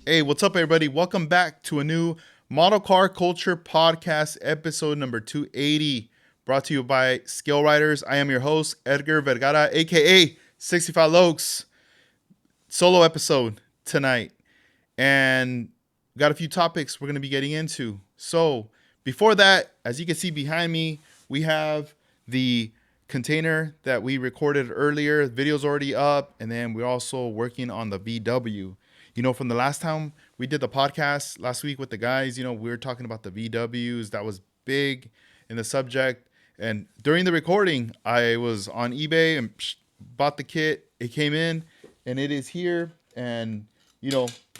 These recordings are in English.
Hey, what's up, everybody? Welcome back to a new Model Car Culture Podcast, episode number 280, brought to you by Skill Riders. I am your host, Edgar Vergara, aka 65 Lokes. Solo episode tonight, and got a few topics we're going to be getting into. So, before that, as you can see behind me, we have the container that we recorded earlier. The video's already up, and then we're also working on the VW. From the last time we did the podcast last week with the guys, we were talking about the VWs. That was big in the subject. And during the recording, I was on eBay and bought the kit. It came in and it is here. And,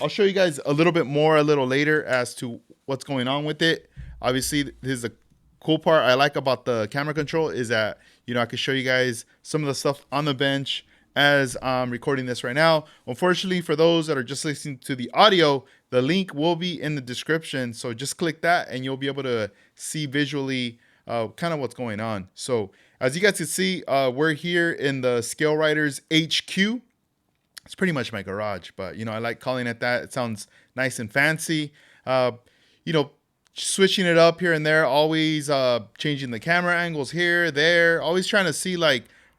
I'll show you guys a little bit more a little later as to what's going on with it. Obviously, this is the cool part I like about the camera control is that, I can show you guys some of the stuff on the bench as I'm recording this right now. Unfortunately, for those that are just listening to the audio, the link will be in the description. So just click that and you'll be able to see visually kind of what's going on. So as you guys can see, we're here in the Scale Riders HQ. It's pretty much my garage, but I like calling it that. It sounds nice and fancy. Switching it up here and there, always changing the camera angles here, there, always trying to see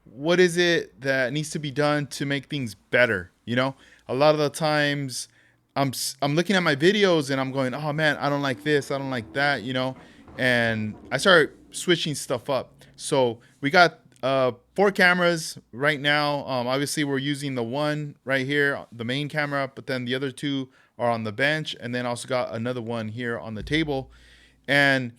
what is it that needs to be done to make things better. A lot of the times I'm looking at my videos and I'm going, oh man, I don't like this, I don't like that, and I start switching stuff up. So we got 4 cameras right now. Obviously we're using the one right here, the main camera, but then the other 2 are on the bench, and then also got another one here on the table. And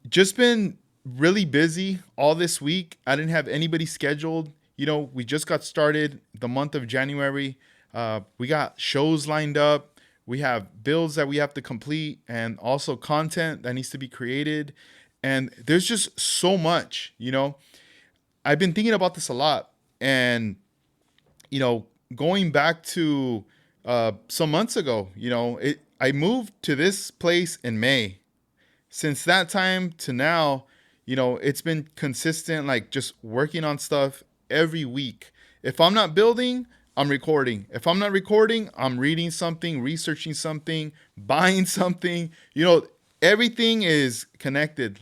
just been really busy all this week. I didn't have anybody scheduled. We just got started the month of January. We got shows lined up. We have builds that we have to complete, and also content that needs to be created. And there's just so much. I've been thinking about this a lot, and going back to some months ago, I moved to this place in May. Since that time to now, it's been consistent, just working on stuff every week. If I'm not building, I'm recording. If I'm not recording, I'm reading something, researching something, buying something. Everything is connected,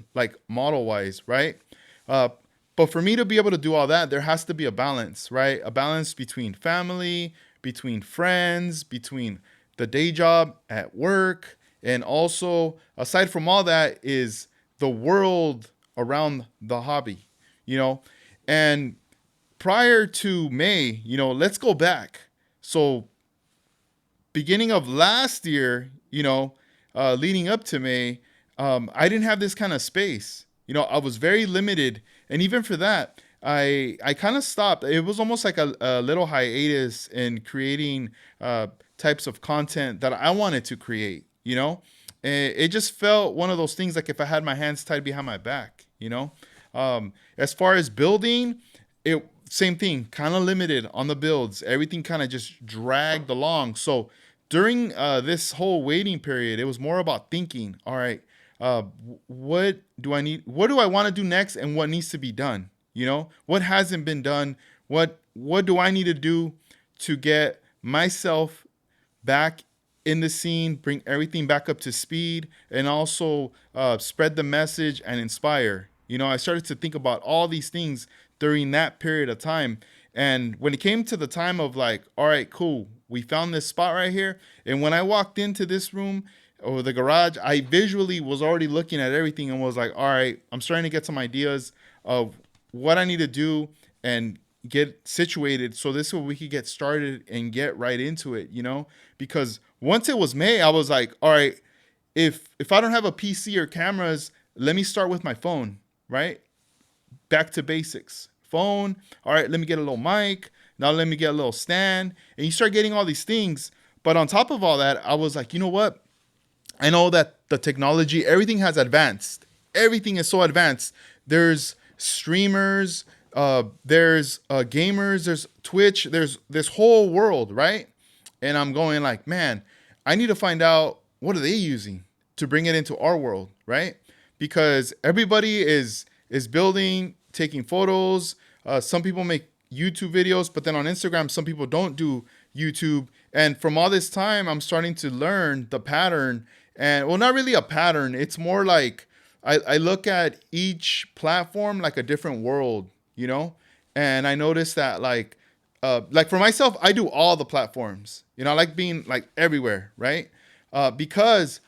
model wise, right? But for me to be able to do all that, there has to be a balance, right? A balance between family, between friends, between the day job at work, and also aside from all that is the world around the hobby, and prior to May, let's go back. So beginning of last year, leading up to May, I didn't have this kind of space. I was very limited. And even for that, I kind of stopped. It was almost like a little hiatus in creating types of content that I wanted to create, It just felt one of those things like if I had my hands tied behind my back, As far as building, same thing, kind of limited on the builds. Everything kind of just dragged along. So during this whole waiting period, it was more about thinking, all right, what do I need? What do I want to do next, and what needs to be done? What hasn't been done? What do I need to do to get myself back in the scene, bring everything back up to speed, and also spread the message and inspire? I started to think about all these things during that period of time. And when it came to the time of all right, cool, we found this spot right here. And when I walked into this room or the garage, I visually was already looking at everything and was like, all right, I'm starting to get some ideas of what I need to do and get situated. So this way we could get started and get right into it, because once it was May, I was like, all right, if I don't have a PC or cameras, let me start with my phone, right? Back to basics. Phone. All right, let me get a little mic. Now let me get a little stand. And you start getting all these things. But on top of all that, I was like, you know what? I know that the technology, everything has advanced. Everything is so advanced. There's streamers, there's gamers, there's Twitch, there's this whole world, right? And I'm going man, I need to find out what are they using to bring it into our world, right? Because everybody is building, taking photos. Some people make YouTube videos, but then on Instagram, some people don't do YouTube. And from all this time, I'm starting to learn the pattern. And well, not really a pattern. It's more like I look at each platform like a different world, you know? And I notice that like for myself, I do all the platforms. You know, I like being like everywhere, right? Because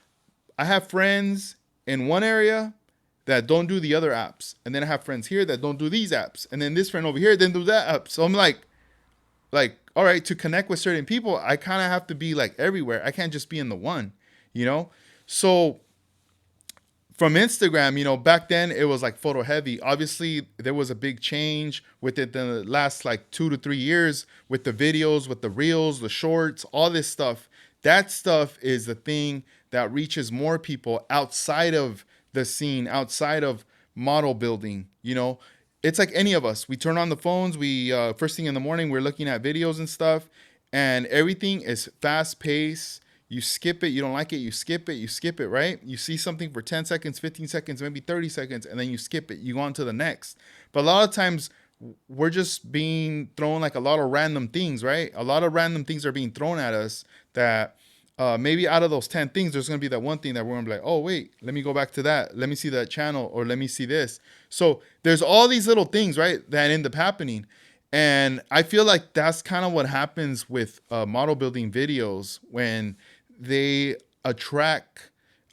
I have friends in one area that don't do the other apps, and then I have friends here that don't do these apps, and then this friend over here didn't do that app. So I'm like, all right, to connect with certain people, I kind of have to be like everywhere. I can't just be in the one, you know. So from Instagram, you know, back then it was like photo heavy. Obviously, there was a big change with it the last like 2 to 3 years with the videos, with the reels, the shorts, all this stuff. That stuff is the thing that reaches more people outside of the scene, outside of model building. You know, it's like any of us. We turn on the phones. We first thing in the morning, we're looking at videos and stuff, and everything is fast paced. You skip it, you don't like it, you skip it, right? You see something for 10 seconds, 15 seconds, maybe 30 seconds, and then you skip it. You go on to the next. But a lot of times we're just being thrown like a lot of random things, right? A lot of random things are being thrown at us that maybe out of those 10 things, there's going to be that one thing that we're going to be like, oh, wait, let me go back to that. Let me see that channel, or let me see this. So there's all these little things, right, that end up happening. And I feel like that's kind of what happens with model building videos when they attract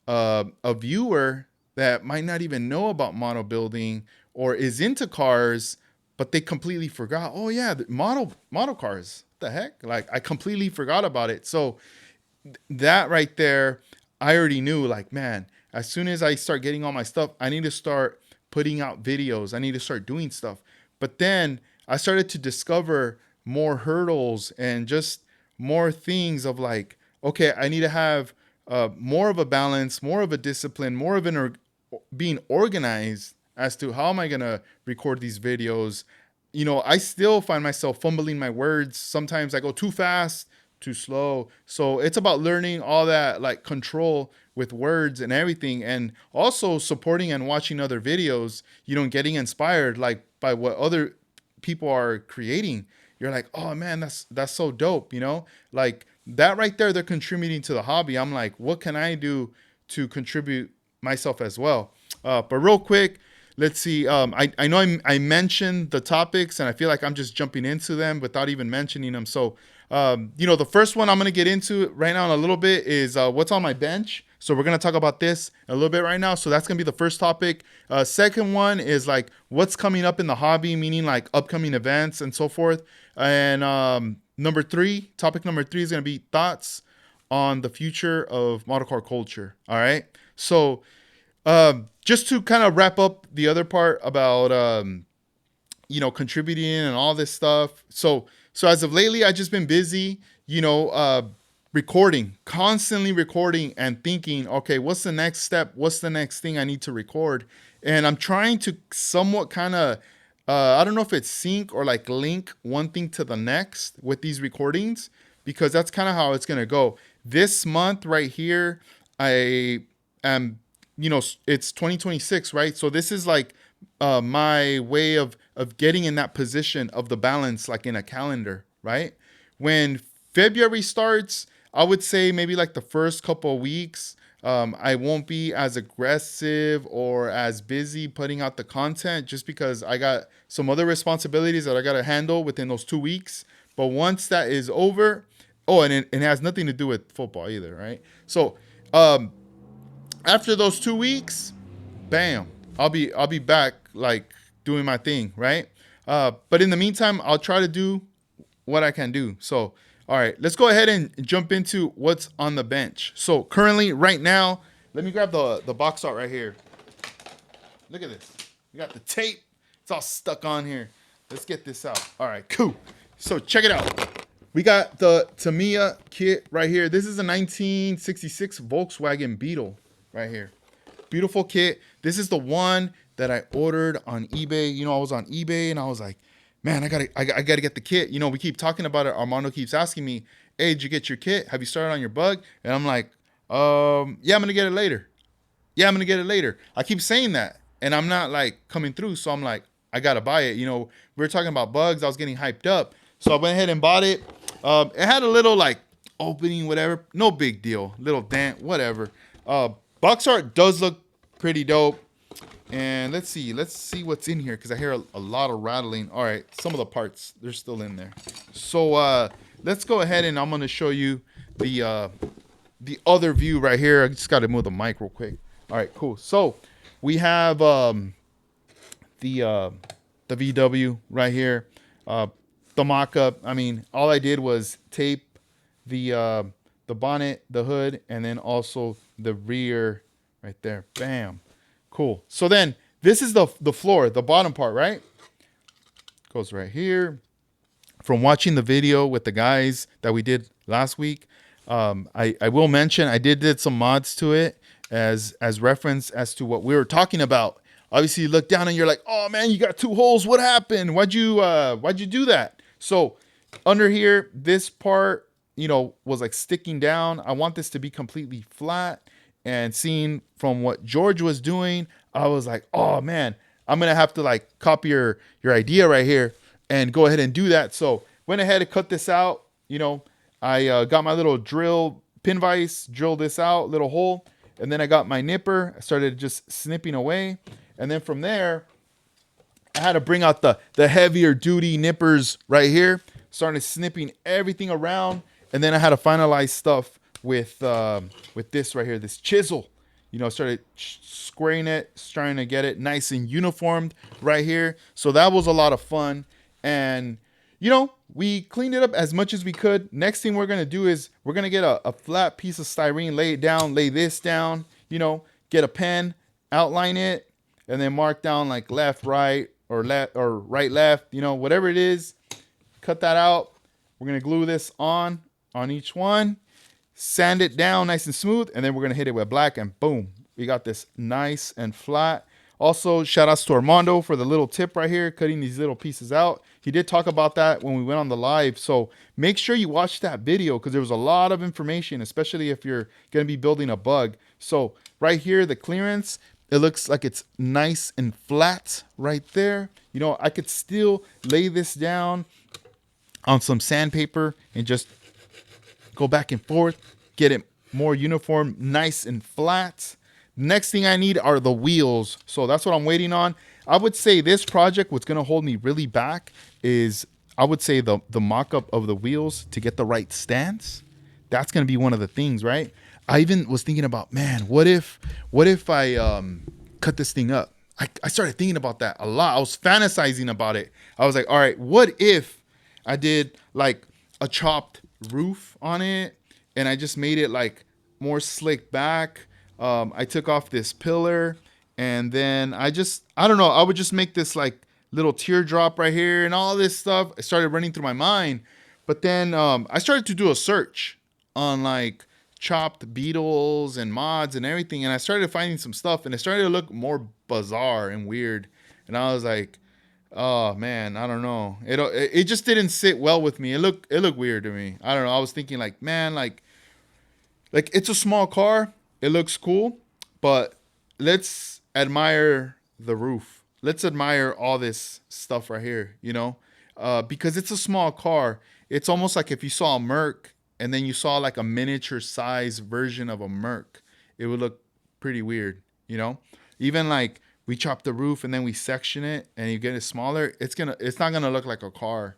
a viewer that might not even know about model building or is into cars, but they completely forgot. Oh yeah, the model cars. What the heck? Like I completely forgot about it. So that right there, I already knew. Like man, as soon as I start getting all my stuff, I need to start putting out videos. I need to start doing stuff. But then I started to discover more hurdles and just more things of like, okay, I need to have more of a balance, more of a discipline, more of being organized as to how am I gonna record these videos. You know, I still find myself fumbling my words. Sometimes I go too fast, too slow. So it's about learning all that like control with words and everything, and also supporting and watching other videos. You know, getting inspired like by what other people are creating. You're like, oh man, that's so dope. You know, like that right there, they're contributing to the hobby. I'm like, what can I do to contribute myself as well? But real quick, let's see. I know I mentioned the topics, and I feel like I'm just jumping into them without even mentioning them. So, you know, the first one I'm going to get into right now in a little bit is what's on my bench. So we're going to talk about this a little bit right now. So that's going to be the first topic. Second one is like what's coming up in the hobby, meaning like upcoming events and so forth. And topic number three is going to be thoughts on the future of model car culture. All right. So just to kind of wrap up the other part about, you know, contributing and all this stuff. So as of lately, I've just been busy, you know, constantly recording and thinking, okay, what's the next step? What's the next thing I need to record? And I'm trying to somewhat kind of, I don't know if it's sync or like link one thing to the next with these recordings, because that's kind of how it's going to go. This month right here, I am, you know, it's 2026, right? So this is like my way of getting in that position of the balance, like in a calendar, right? When February starts, I would say maybe like the first couple of weeks, I won't be as aggressive or as busy putting out the content just because I got some other responsibilities that I got to handle within those 2 weeks. But once that is over, oh, and it has nothing to do with football either, right? So after those 2 weeks, bam, I'll be back like doing my thing, right? But in the meantime, I'll try to do what I can do. So, all right, let's go ahead and jump into what's on the bench. So currently, right now, let me grab the box art right here. Look at this. We got the tape. It's all stuck on here. Let's get this out. All right, cool. So check it out. We got the Tamiya kit right here. This is a 1966 Volkswagen Beetle right here. Beautiful kit. This is the one that I ordered on eBay. You know, I was on eBay and I was like, man, I gotta get the kit. You know, we keep talking about it. Armando keeps asking me, hey, did you get your kit? Have you started on your bug? And I'm like, yeah, I'm gonna get it later. Yeah, I'm gonna get it later. I keep saying that, and I'm not like coming through. So I'm like, I gotta buy it. You know, we were talking about bugs. I was getting hyped up, so I went ahead and bought it. It had a little like opening, whatever. No big deal. Little dent, whatever. Box art does look pretty dope. And let's see what's in here because I hear a lot of rattling. All right, some of the parts they're still in there. So let's go ahead and I'm gonna show you the other view right here. I just got to move the mic real quick. All right, cool. So we have the VW right here. The mock-up. I mean, all I did was tape the bonnet, the hood, and then also the rear right there. Bam. Cool. So then this is the floor, the bottom part, right? Goes right here. From watching the video with the guys that we did last week, I will mention I did some mods to it as reference as to what we were talking about. Obviously, you look down and you're like, "Oh man, you got two holes. What happened? Why'd you do that?" So under here, this part, was like sticking down. I want this to be completely flat. And seeing from what George was doing, I was like, "Oh man, I'm gonna have to like copy your idea right here and go ahead and do that." So went ahead and cut this out. I got my little drill pin vise, drilled this out, little hole, and then I got my nipper. I started just snipping away, and then from there, I had to bring out the heavier duty nippers right here. Started snipping everything around, and then I had to finalize stuff with this right here, this chisel. Started squaring it, trying to get it nice and uniformed right here. So that was a lot of fun, and we cleaned it up as much as we could. Next thing we're gonna do is we're gonna get a flat piece of styrene, lay it down, lay this down. Get a pen, outline it, and then mark down like left, right, or left or right, left. Whatever it is, cut that out. We're gonna glue this on each one. Sand it down nice and smooth, and then we're gonna hit it with black, and boom, we got this nice and flat. Also, shout outs to Armando for the little tip right here, cutting these little pieces out. He did talk about that when we went on the live, so make sure you watch that video because there was a lot of information, especially if you're gonna be building a bug. So right here, the clearance, it looks like it's nice and flat right there. I could still lay this down on some sandpaper and just go back and forth, get it more uniform, nice and flat. Next thing I need are the wheels. So that's what I'm waiting on. I would say this project, what's going to hold me really back is, I would say the mock-up of the wheels to get the right stance. That's going to be one of the things, right? I even was thinking about, man, what if I cut this thing up? I started thinking about that a lot. I was fantasizing about it. I was like, all right, what if I did like a chopped roof on it and I just made it like more slick back. I took off this pillar and then I don't know, I would just make this like little teardrop right here and all this stuff. It started running through my mind, but then I started to do a search on like chopped Beetles and mods and everything, and I started finding some stuff and it started to look more bizarre and weird, and I was like, oh man, I don't know. It just didn't sit well with me. It looked weird to me. I don't know. I was thinking like, man, like it's a small car. It looks cool, but let's admire the roof. Let's admire all this stuff right here, because it's a small car. It's almost like if you saw a Merc and then you saw like a miniature size version of a Merc, it would look pretty weird, Even like we chop the roof and then we section it and you get it smaller, it's not gonna look like a car,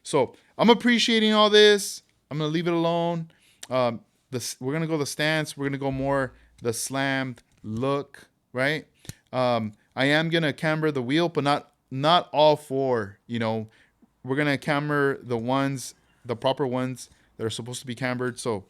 So I'm appreciating all this. I'm gonna leave it alone. We're gonna go the stance. We're gonna go more the slammed look, right? I am gonna camber the wheel, but not all four. We're gonna camber the proper ones that are supposed to be cambered. So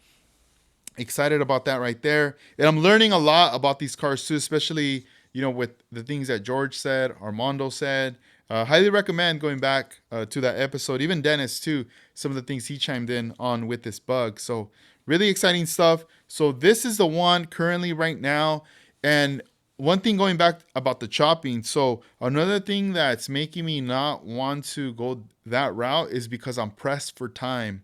excited about that right there. And I'm learning a lot about these cars too, especially with the things that George said, Armando said. Highly recommend going back to that episode. Even Dennis too, some of the things he chimed in on with this bug. So really exciting stuff. So this is the one currently right now. And one thing going back about the chopping. So another thing that's making me not want to go that route is because I'm pressed for time.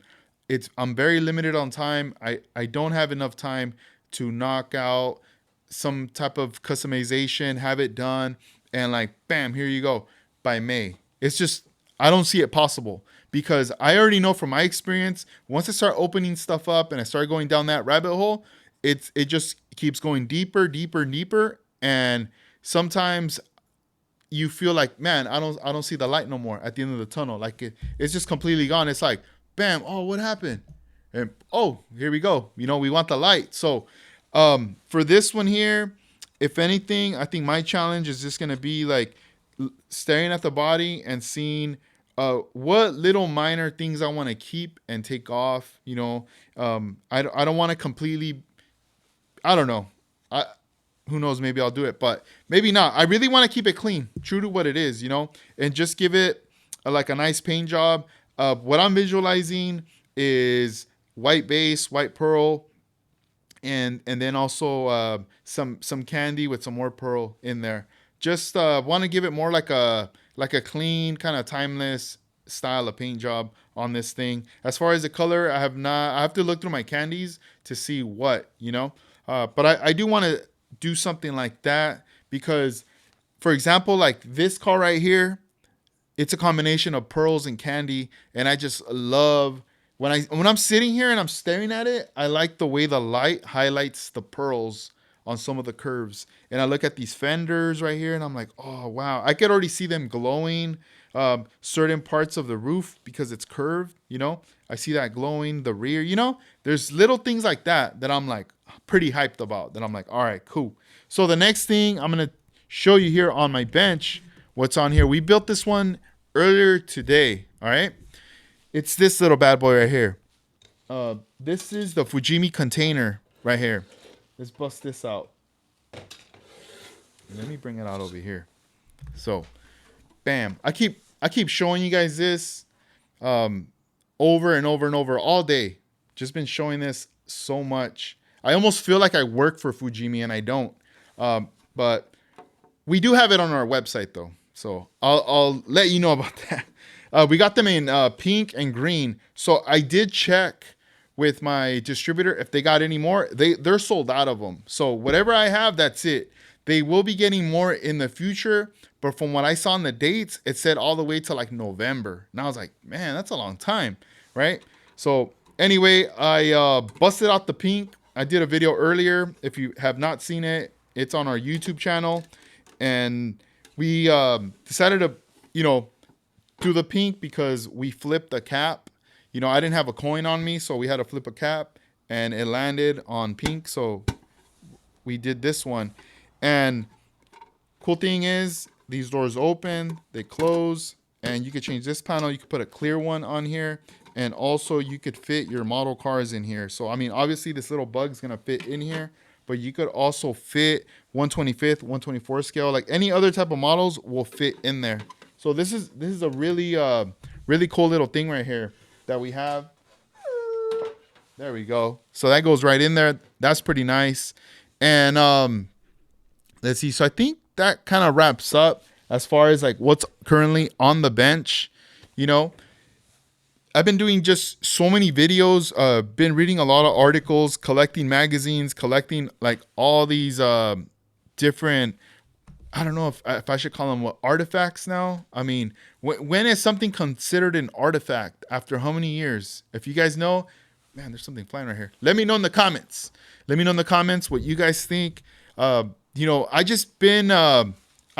I'm very limited on time. I don't have enough time to knock out some type of customization, have it done, and like, bam, here you go by May. It's just, I don't see it possible because I already know from my experience, once I start opening stuff up and I start going down that rabbit hole, it just keeps going deeper, deeper, deeper. And sometimes you feel like, man, I don't see the light no more at the end of the tunnel. Like it's just completely gone. It's like, bam, oh, what happened? And oh, here we go. We want the light. So for this one here, if anything, I think my challenge is just gonna be like staring at the body and seeing what little minor things I want to keep and take off. I don't want to completely. I don't know. I Who knows? Maybe I'll do it, but maybe not. I really want to keep it clean, true to what it is, and just give it like a nice paint job. What I'm visualizing is white base, white pearl, and then also some candy with some more pearl in there. Just want to give it more like a clean kind of timeless style of paint job on this thing. As far as the color, I have not. I have to look through my candies to see what. But I do want to do something like that because, for example, like this car right here, it's a combination of pearls and candy, and I just love when I'm sitting here and I'm staring at it. I like the way the light highlights the pearls on some of the curves, and I look at these fenders right here, and I'm like, oh wow, I could already see them glowing. Certain parts of the roof because it's curved. I see that glowing the rear. There's little things like that I'm like pretty hyped about. That I'm like, all right, cool. So the next thing I'm gonna show you here on my bench, what's on here. We built this one earlier today. All right, it's this little bad boy right here. This is the Fujimi container right here. Let's bust this out. Let me bring it out over here. So, bam. I keep showing you guys this over and over and over all day. Just been showing this so much. I almost feel like I work for Fujimi and I don't. But we do have it on our website though. So I'll let you know about that. We got them in pink and green. So I did check with my distributor if they got any more. They're sold out of them. So whatever I have, that's it. They will be getting more in the future. But from what I saw in the dates, it said all the way to like November. And I was like, man, that's a long time, right? So anyway, I busted out the pink. I did a video earlier. If you have not seen it, it's on our YouTube channel. And we decided to, do the pink because we flipped the cap. I didn't have a coin on me, so we had to flip a cap. And it landed on pink, so we did this one. And cool thing is, these doors open, they close, and you could change this panel. You could put a clear one on here, and also you could fit your model cars in here. So, I mean, obviously this little bug's gonna fit in here, but you could also fit 125th, 124 scale, like any other type of models will fit in there. So this is a really cool little thing right here that we have. There we go. So that goes right in there. That's pretty nice. And let's see. So I think that kind of wraps up as far as like what's currently on the bench. I've been doing just so many videos, been reading a lot of articles, collecting magazines, collecting like all these different, I don't know if I should call them artifacts now. I mean, when is something considered an artifact? After how many years? If you guys know, man, there's something flying right here. Let me know in the comments. Let me know in the comments what you guys think. I've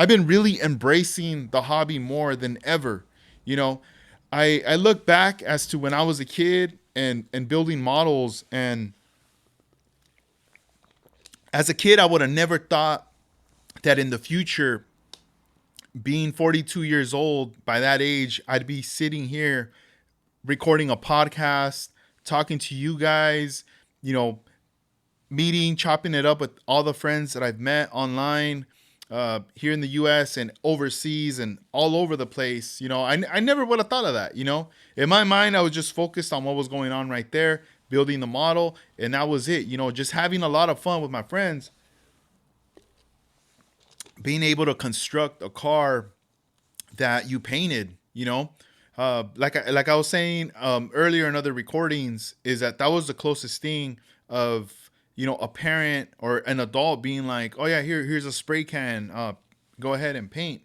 been really embracing the hobby more than ever. I look back as to when I was a kid and building models, and as a kid, I would have never thought that in the future, being 42 years old, by that age, I'd be sitting here recording a podcast, talking to you guys, meeting, chopping it up with all the friends that I've met online, here in the US and overseas and all over the place. I never would have thought of that. In my mind, I was just focused on what was going on right there, building the model, and that was it. Just having a lot of fun with my friends, being able to construct a car that you painted. Like I was saying earlier in other recordings, is that was the closest thing of a parent or an adult being like, oh yeah, here's a spray can, go ahead and paint.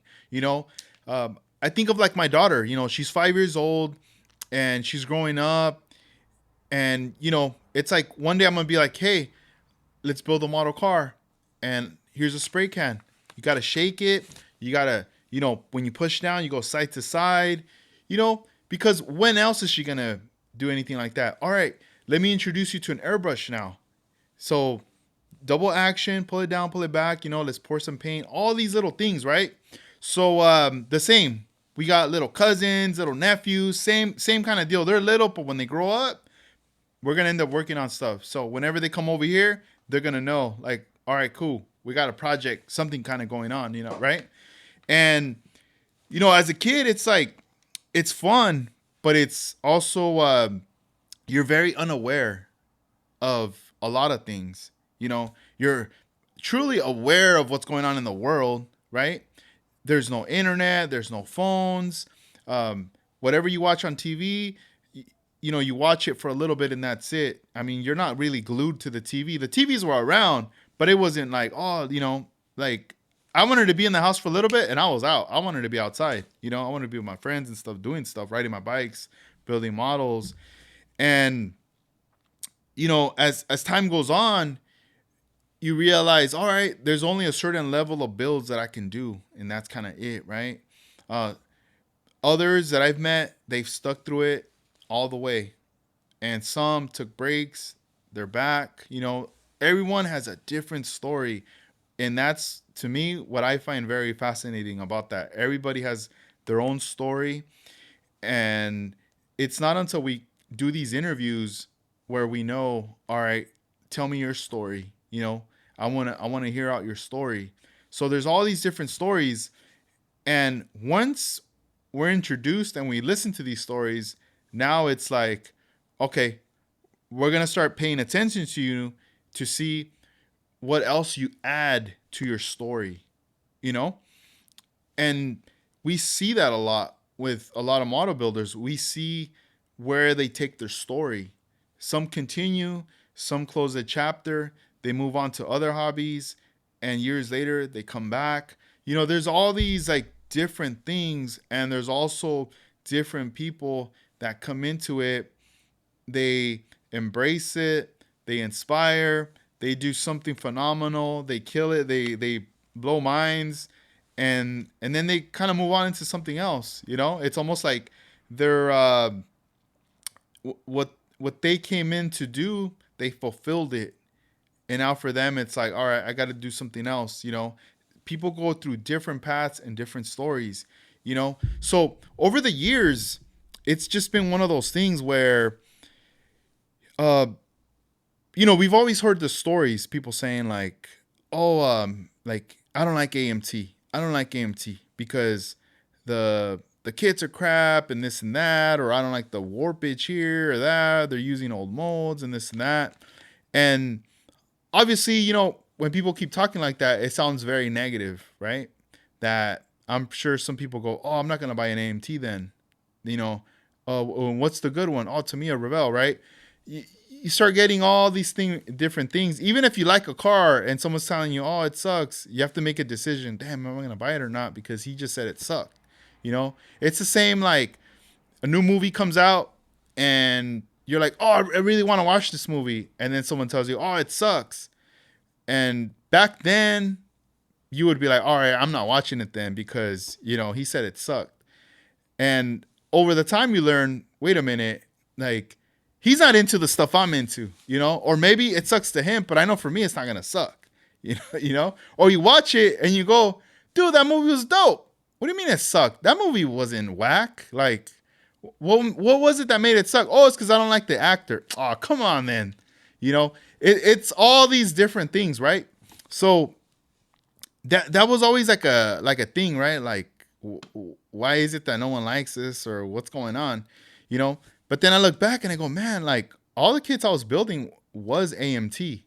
I think of like my daughter. She's 5 years old and she's growing up, and it's like one day I'm gonna be like, hey, let's build a model car, and here's a spray can. You gotta shake it. You gotta, when you push down, you go side to side. Because when else is she gonna do anything like that? All right, let me introduce you to an airbrush now. So double action, pull it down, pull it back. Let's pour some paint. All these little things, right? So the same. We got little cousins, little nephews, same kind of deal. They're little, but when they grow up, we're gonna end up working on stuff. So whenever they come over here, they're gonna know, like, all right, cool, we got a project, something kind of going on, right? And as a kid, it's like it's fun, but it's also you're very unaware of a lot of things. You're truly aware of what's going on in the world, right? There's no internet, there's no phones. Whatever you watch on TV, you watch it for a little bit and that's it. I mean, you're not really glued to the TV. The TVs were around, but it wasn't like, oh, like I wanted to be in the house for a little bit and I was out. I wanted to be outside. I wanted to be with my friends and stuff, doing stuff, riding my bikes, building models. And, as time goes on, you realize, all right, there's only a certain level of builds that I can do. And that's kind of it, right? Uh, Others that I've met, they've stuck through it all the way. And some took breaks, they're back. Everyone has a different story. And that's, to me, what I find very fascinating about that. Everybody has their own story. And it's not until we do these interviews where we know, all right, tell me your story. I want to hear out your story. So there's all these different stories, and once we're introduced and we listen to these stories, now it's like, okay, we're going to start paying attention to you to see what else you add to your story, you know? And we see that a lot with a lot of model builders. We see where they take their story. Some continue, some close a chapter, they move on to other hobbies, and years later they come back. There's all these like different things, and there's also different people that come into it. They embrace it, they inspire, they do something phenomenal, they kill it, they blow minds, and then they kind of move on into something else. It's almost like they're what they came in to do, they fulfilled it. And now for them, it's like, all right, I got to do something else. People go through different paths and different stories. So over the years, it's just been one of those things where, uh, we've always heard the stories, people saying like, oh, like I don't like AMT. I don't like AMT because the kits are crap and this and that, or I don't like the warpage here or that. They're using old molds and this and that. And obviously, when people keep talking like that, it sounds very negative, right? That I'm sure some people go, oh, I'm not going to buy an AMT then. What's the good one? Oh, Tamiya Revell, right? You start getting all these different things. Even if you like a car and someone's telling you, oh, it sucks, you have to make a decision. Damn, am I going to buy it or not? Because he just said it sucked. It's the same like a new movie comes out and you're like, oh, I really want to watch this movie. And then someone tells you, oh, it sucks. And back then, you would be like, all right, I'm not watching it then because, he said it sucked. And over the time, you learn, wait a minute, like, he's not into the stuff I'm into, or maybe it sucks to him, but I know for me, it's not going to suck, or you watch it and you go, dude, that movie was dope. What do you mean it sucked? That movie wasn't whack. Like, what was it that made it suck? Oh, it's because I don't like the actor. Oh, come on, man. It's all these different things, right? So that was always like a thing, right? Like, why is it that no one likes this, or what's going on? But then I look back and I go, man, like all the kits I was building was AMT.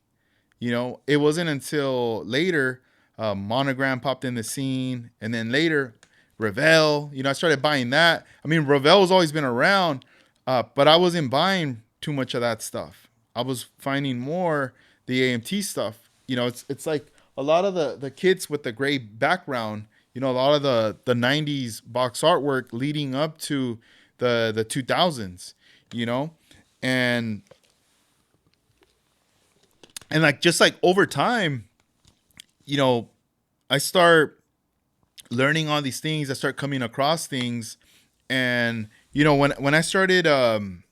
It wasn't until later Monogram popped in the scene, and then later Revell. I started buying that. I mean, Revell's always been around, but I wasn't buying too much of that stuff. I was finding more the AMT stuff. It's like a lot of the kits with the gray background. A lot of the 90s box artwork leading up to the 2000s, you know? And like just like over time, you know, I start learning all these things, I start coming across things. And when I started and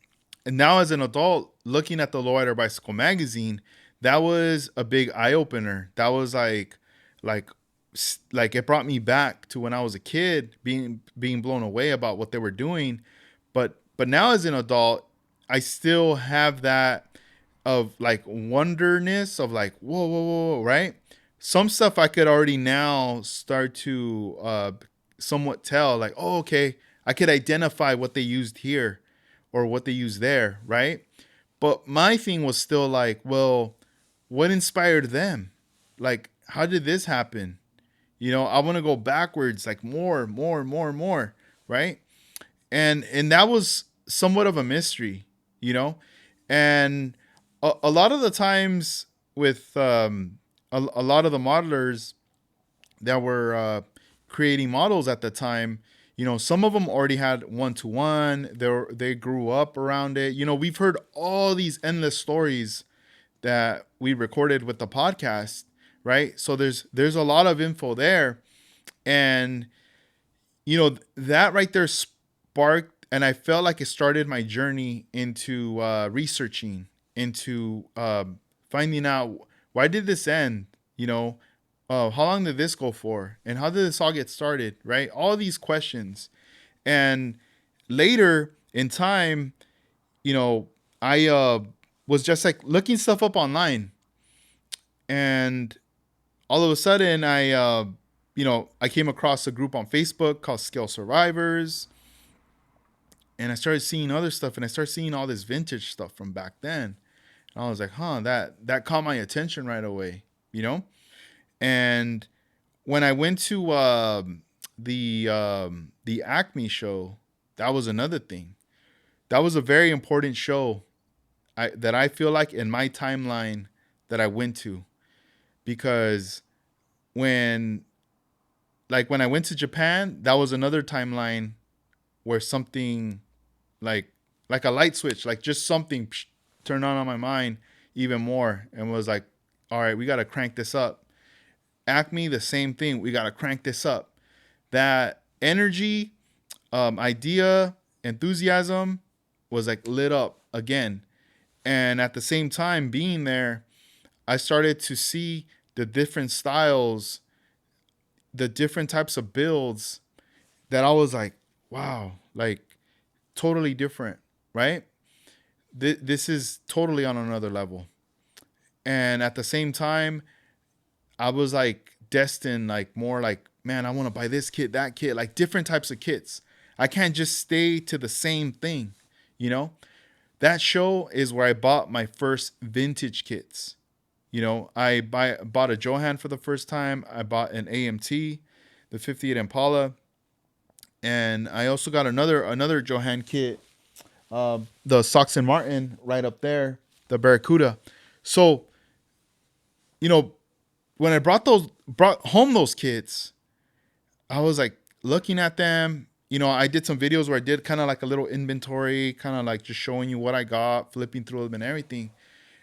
now as an adult looking at the Lowrider Bicycle magazine, that was a big eye opener. That was like like it brought me back to when I was a kid, being blown away about what they were doing. But now as an adult, I still have that of like wonderness of like whoa, right? Some stuff I could already now start to somewhat tell, like, oh, okay, I could identify what they used here or what they used there, right? But my thing was still like, well, what inspired them? Like, how did this happen? I want to go backwards, like more, right? And that was somewhat of a mystery, you know. And a lot of the times with a lot of the modelers that were creating models at the time, some of them already had one to one. They grew up around it. We've heard all these endless stories that we recorded with the podcast, right? So there's a lot of info there. And that right there sparked, and I felt like it started my journey into researching, into finding out, why did this end, how long did this go for, and how did this all get started, right? All these questions. And later in time, I was just like looking stuff up online, and all of a sudden I came across a group on Facebook called Scale Survivors, and I started seeing other stuff, and I started seeing all this vintage stuff from back then. And I was like, huh, that caught my attention right away, you know? And when I went to the Acme show, that was another thing. That was a very important show that I feel like in my timeline that I went to, because when when I went to Japan, that was another timeline where something like like a light switch, like just something turned on my mind even more, and was like, all right, we got to crank this up. Acme, the same thing. We got to crank this up. That energy, idea, enthusiasm was like lit up again. And at the same time being there, I started to see the different styles, the different types of builds that I was like, wow, like totally different, right? This is totally on another level. And at the same time, I was like destined, like more like, man, I want to buy this kit, that kit, like different types of kits. I can't just stay to the same thing, you know? That show is where I bought my first vintage kits. Bought a Johan for the first time. I bought an AMT, the 58 Impala, and I also got another Johan kit, the Sox and Martin right up there, the Barracuda. So, you know, when I brought home those kits, I was like looking at them. I did some videos where I did kind of like a little inventory, kind of like just showing you what I got, flipping through them and everything.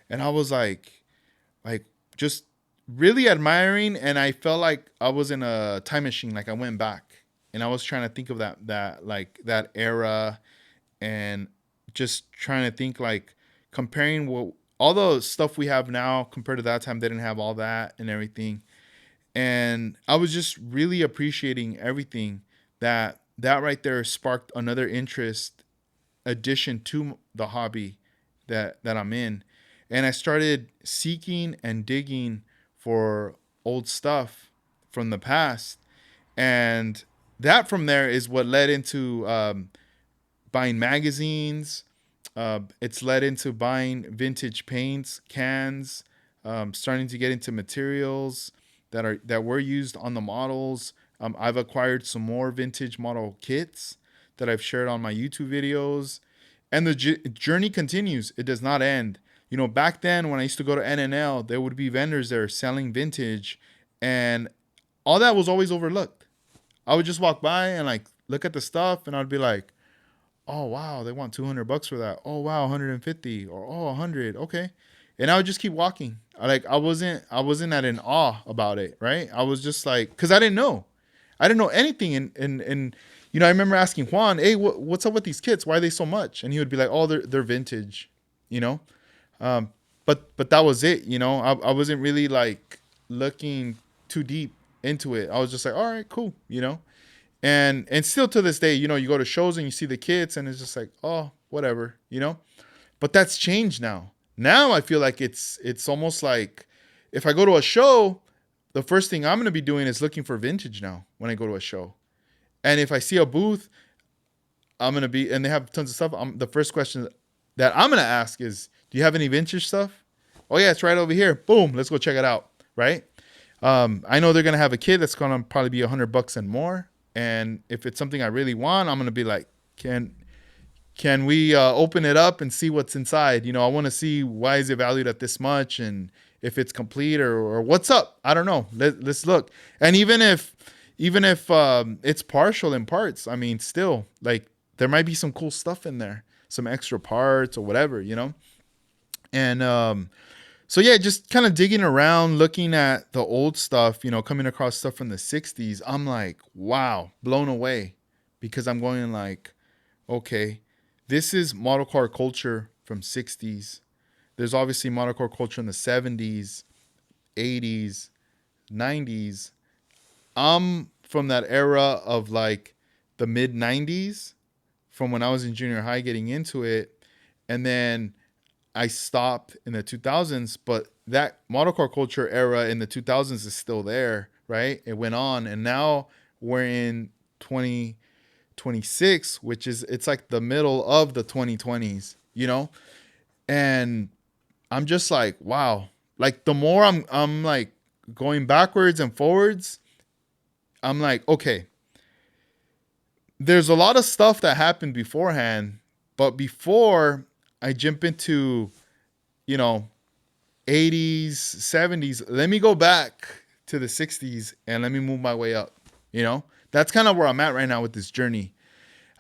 And I was like just really admiring, and I felt like I was in a time machine. Like I went back and I was trying to think of that era, and just trying to think, like, comparing what all the stuff we have now compared to that time. They didn't have all that and everything. And I was just really appreciating everything. That right there sparked another interest addition to the hobby that I'm in. And I started seeking and digging for old stuff from the past. And that from there is what led into buying magazines. It's led into buying vintage paints, cans, starting to get into materials that were used on the models. I've acquired some more vintage model kits that I've shared on my YouTube videos, and the journey continues. It does not end. Back then when I used to go to NNL, there would be vendors there selling vintage, and all that was always overlooked. I would just walk by and like look at the stuff, and I'd be like, oh wow, they want $200 for that. Oh wow, 150 or oh 100. Okay. And I would just keep walking. I wasn't at an awe about it, right? I was just like, cuz I didn't know. I didn't know anything, and I remember asking Juan, "Hey, what's up with these kits? Why are they so much?" And he would be like, "Oh, they're vintage." You know? Um but that was it, I wasn't really like looking too deep into it. I was just like, "All right, cool." And still to this day, you go to shows and you see the kids and it's just like, oh, whatever. But that's changed now. Now I feel like it's almost like if I go to a show, the first thing I'm gonna be doing is looking for vintage now when I go to a show. And if I see a booth, I'm gonna be and they have tons of stuff. The first question that I'm gonna ask is, do you have any vintage stuff? Oh yeah, it's right over here. Boom, let's go check it out. Right? I know they're gonna have a kid that's gonna probably be $100 and more. And if it's something I really want, I'm gonna be like, can we open it up and see what's inside? I want to see why is it valued at this much, and if it's complete or what's up. I don't know. Let's look. And even if it's partial in parts, I mean, still like there might be some cool stuff in there, some extra parts or whatever. And so yeah, just kind of digging around, looking at the old stuff, coming across stuff from the '60s. I'm like, wow, blown away, because I'm going like, okay, this is motorcar culture from '60s. There's obviously motorcar culture in the '70s, '80s, '90s. I'm from that era of like the mid '90s, from when I was in junior high getting into it, and then I stopped in the 2000s, but that motorcar culture era in the 2000s is still there, right? It went on, and now we're in 2026, which is it's like the middle of the 2020s. And I'm just like, wow. Like the more I'm like going backwards and forwards, I'm like, okay, there's a lot of stuff that happened beforehand, but before I jump into, you know, 80s, 70s, let me go back to the 60s and let me move my way up. That's kind of where I'm at right now with this journey.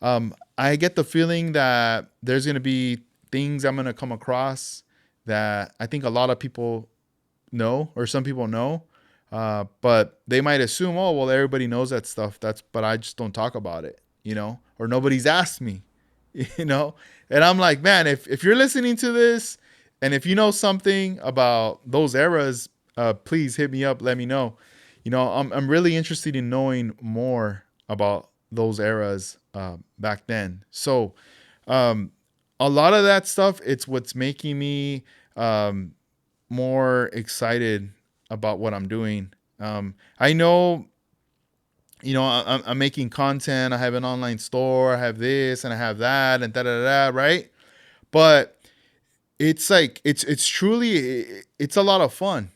I get the feeling that there's going to be things I'm going to come across that I think a lot of people know, or some people know, but they might assume, oh, well, everybody knows that stuff. But I just don't talk about it, or nobody's asked me, you know. And I'm like, man, if you're listening to this, and if you know something about those eras, please hit me up. Let me know. I'm really interested in knowing more about those eras back then. So a lot of that stuff, it's what's making me more excited about what I'm doing. I know, I'm making content. I have an online store. I have this and I have that and da da da. Right, but it's like it's truly it's a lot of fun.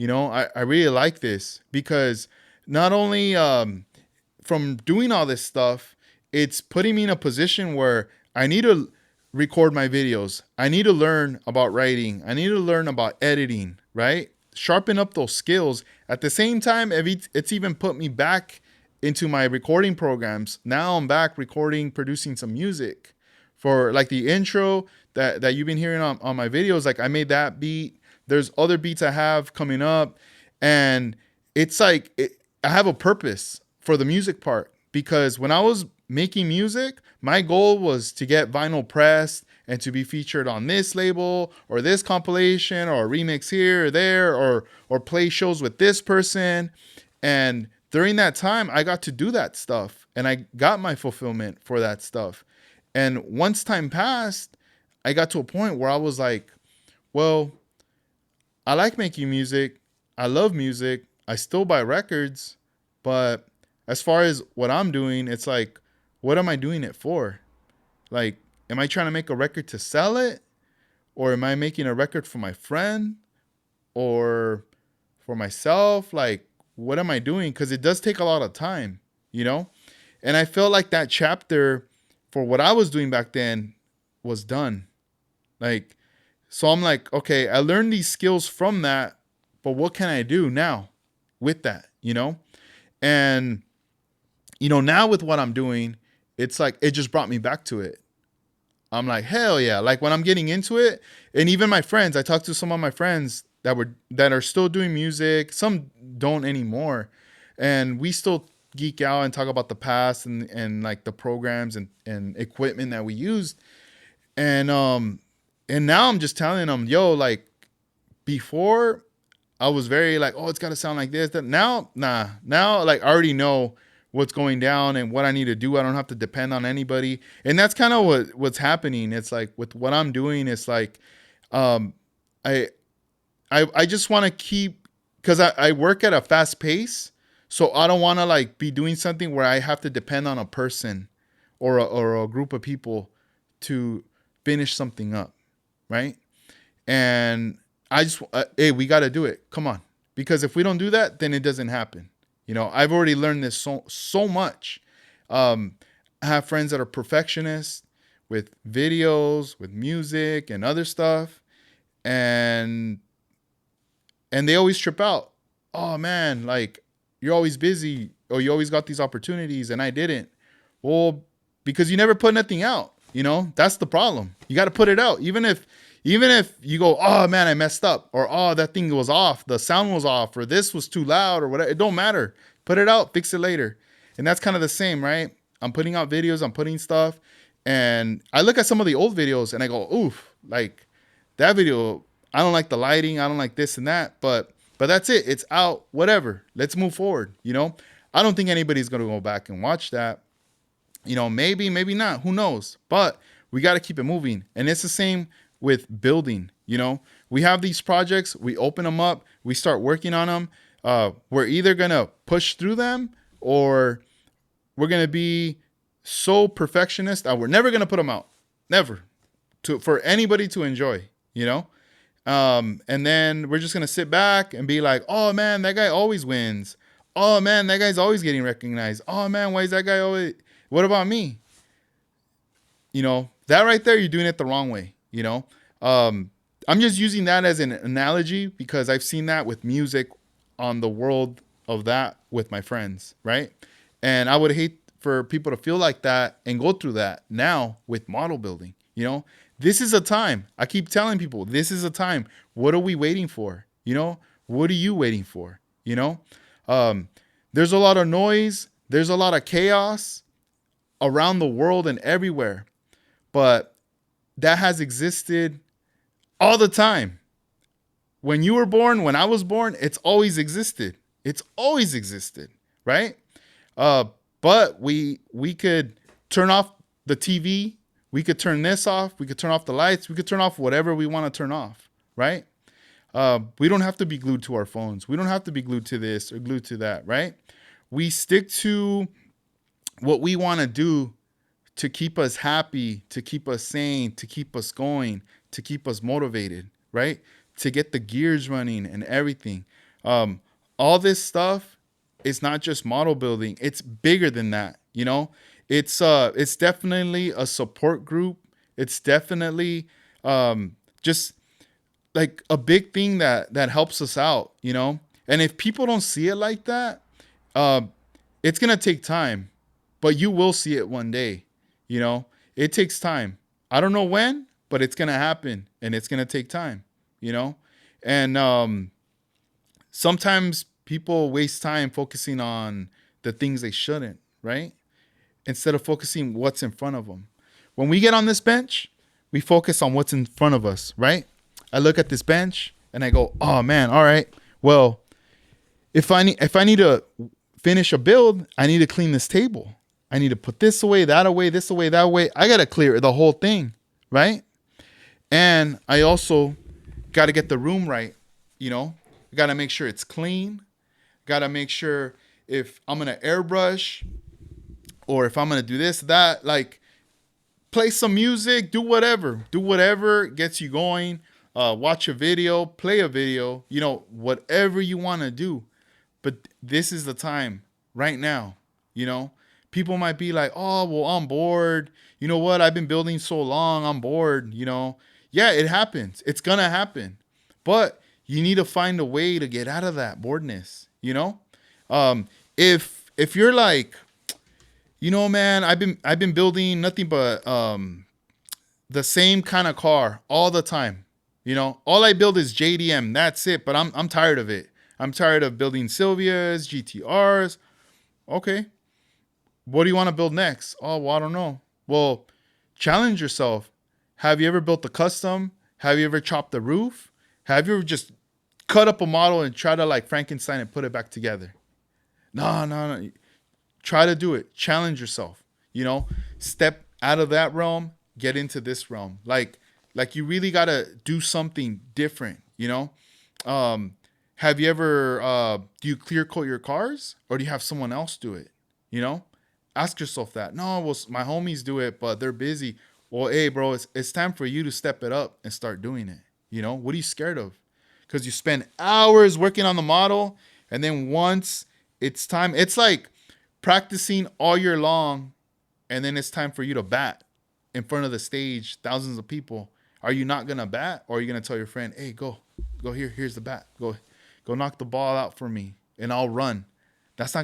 I really like this because not only from doing all this stuff, it's putting me in a position where I need to record my videos. I need to learn about writing. I need to learn about editing, right? Sharpen up those skills. At the same time, it's even put me back into my recording programs. Now I'm back recording, producing some music for like the intro that you've been hearing on my videos. Like I made that beat. There's other beats I have coming up. And it's like, I have a purpose for the music part, because when I was making music, my goal was to get vinyl pressed and to be featured on this label or this compilation or a remix here or there, or play shows with this person. And during that time, I got to do that stuff and I got my fulfillment for that stuff. And once time passed, I got to a point where I was like, well, I like making music. I love music. I still buy records. But as far as what I'm doing, it's like, what am I doing it for? Like, am I trying to make a record to sell it? Or am I making a record for my friend or for myself? Like, what am I doing? Because it does take a lot of time, you know? And I felt like that chapter for what I was doing back then was done. Like, so I'm like, okay, I learned these skills from that, but what can I do now with that, you know? And Now with what I'm doing, it's like it just brought me back to it. I'm like, hell yeah. Like when I'm getting into it, and even my friends, I talked to some of my friends that are still doing music. Some don't anymore. And we still geek out and talk about the past and like the programs and equipment that we used. And and now I'm just telling them, yo, like before I was very like, oh, it's got to sound like this. That now, nah. Now, like, I already know what's going down and what I need to do. I don't have to depend on anybody. And that's kind of what's happening. It's like with what I'm doing, it's like, um, I I just want to keep because I work at a fast pace, so I don't want to like be doing something where I have to depend on a person or a group of people to finish something up, right? And I just hey, we got to do it. Come on, because if we don't do that, then it doesn't happen. I've already learned this so much. Um, I have friends that are perfectionists with videos, with music, and other stuff, and they always trip out. Oh man, like you're always busy, or you always got these opportunities, and I didn't. Well, because you never put nothing out. That's the problem. You got to put it out, even if you go, oh man, I messed up, or oh that thing was off, the sound was off, or this was too loud, or whatever. It don't matter. Put it out, fix it later, and that's kind of the same, right? I'm putting out videos, I'm putting stuff, and I look at some of the old videos and I go, oof, like that video. I don't like the lighting, I don't like this and that, but that's it. It's out. Whatever. Let's move forward. I don't think anybody's gonna go back and watch that. Maybe, maybe not. Who knows? But we got to keep it moving. And it's the same with building. We have these projects, we open them up, we start working on them. We're either going to push through them or we're going to be so perfectionist that we're never going to put them out. Never. For anybody to enjoy, and then we're just going to sit back and be like, oh man, that guy always wins. Oh man, that guy's always getting recognized. Oh man, why is that guy always, what about me? That right there, you're doing it the wrong way. I'm just using that as an analogy because I've seen that with music on the world of that with my friends, right? And I would hate for people to feel like that and go through that now with model building. This is a time. I keep telling people, this is a time. What are we waiting for? What are you waiting for? There's a lot of noise. There's a lot of chaos around the world and everywhere. But that has existed all the time. When you were born, when I was born, it's always existed. It's always existed, right? But we could turn off the TV. We could turn this off. We could turn off the lights. We could turn off whatever we want to turn off, right? We don't have to be glued to our phones. We don't have to be glued to this or glued to that, right? We stick to what we want to do to keep us happy, to keep us sane, to keep us going, to keep us motivated, right? To get the gears running and everything. All this stuff is not just model building. It's bigger than that, It's definitely a support group. It's definitely just like a big thing that helps us out, And if people don't see it like that, it's gonna take time, but you will see it one day. It takes time. I don't know when, but it's gonna happen, and it's gonna take time. And sometimes people waste time focusing on the things they shouldn't, right? Instead of focusing what's in front of them. When we get on this bench, we focus on what's in front of us, right? I look at this bench and I go, oh man, all right. Well, if I need to finish a build, I need to clean this table. I need to put this away, that away, this away, that away. I got to clear the whole thing, right? And I also got to get the room right, Got to make sure it's clean. Got to make sure if I'm going to airbrush or if I'm going to do this, that, like play some music, do whatever gets you going. Watch a video, play a video, whatever you want to do. But this is the time right now, People might be like, oh, well, I'm bored. You know what? I've been building so long. I'm bored, Yeah, it happens. It's going to happen. But you need to find a way to get out of that boredness, If you're like, Man, I've been building nothing but the same kind of car all the time. All I build is JDM. That's it. But I'm tired of it. I'm tired of building Sylvias, GTRs. Okay, what do you want to build next? Oh, well, I don't know. Well, challenge yourself. Have you ever built a custom? Have you ever chopped the roof? Have you ever just cut up a model and try to like Frankenstein and put it back together? No, no, no. Try to do it. Challenge yourself. You know, Step out of that realm, get into this realm. Like you really gotta do something different. Um, have you ever do you clear coat your cars or do you have someone else do it? You know, Ask yourself that. No, well, my homies do it, but they're busy. Well, hey, bro, it's time for you to step it up and start doing it. What are you scared of? Because you spend hours working on the model, and then once it's time, it's like practicing all year long, and then it's time for you to bat in front of the stage, thousands of people. Are you not gonna bat, or are you gonna tell your friend, "Hey, go here. Here's the bat. Go knock the ball out for me, and I'll run." That's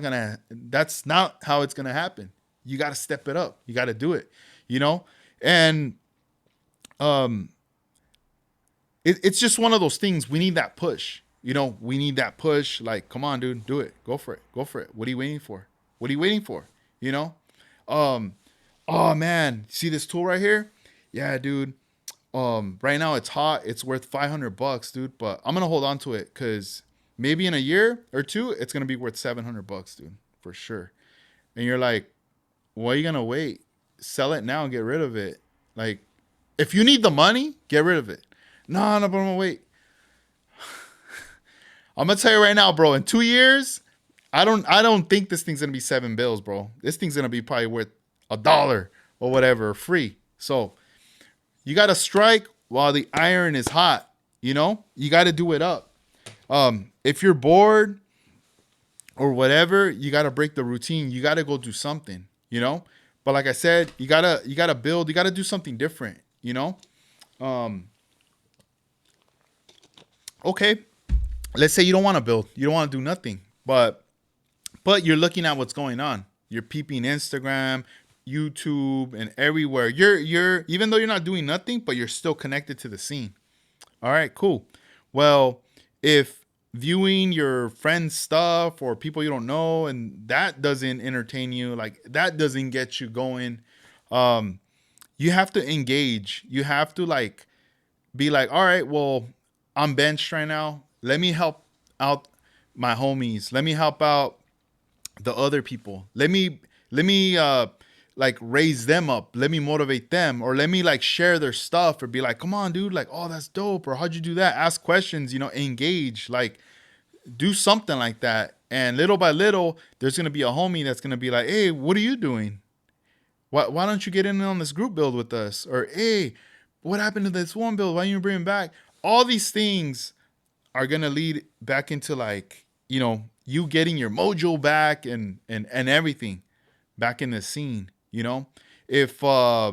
not how it's gonna happen. You got to step it up. You got to do it. You know, and um, it's just one of those things. We need that push. We need that push. Like, come on, dude, do it. Go for it. Go for it. What are you waiting for? What are you waiting for? You know? Um, oh man, see this tool right here? Yeah, dude. Right now it's hot. It's worth $500, dude. But I'm gonna hold on to it because maybe in a year or two, it's gonna be worth $700, dude, for sure. And you're like, why are you gonna wait? Sell it now and get rid of it. Like, if you need the money, get rid of it. No, no, but I'm gonna wait. I'm gonna tell you right now, bro. In 2 years, I don't think this thing's gonna be $7 bills, bro. This thing's gonna be probably worth $1 or whatever, free. So you gotta strike while the iron is hot. You gotta do it up. If you're bored or whatever, you gotta break the routine. You gotta go do something. But like I said, you gotta build. You gotta do something different. Um, okay, let's say you don't want to build. You don't want to do nothing. But you're looking at what's going on. You're peeping Instagram, YouTube, and everywhere. You're even though you're not doing nothing, but you're still connected to the scene. All right, cool. Well, if viewing your friends' stuff or people you don't know and that doesn't entertain you, like that doesn't get you going, um, you have to engage. You have to like be like, all right, well, I'm benched right now. Let me help out my homies. Let me help out the other people. Let me like raise them up. Let me motivate them, or let me like share their stuff, or be like, come on, dude, like, oh, that's dope, or how'd you do that? Ask questions, engage, like do something like that. And little by little, there's gonna be a homie that's gonna be like, hey, what are you doing? Why don't you get in on this group build with us? Or hey, what happened to this one build? Why don't you bring it back? All these things are gonna lead back into like, you getting your mojo back and everything back in the scene. If I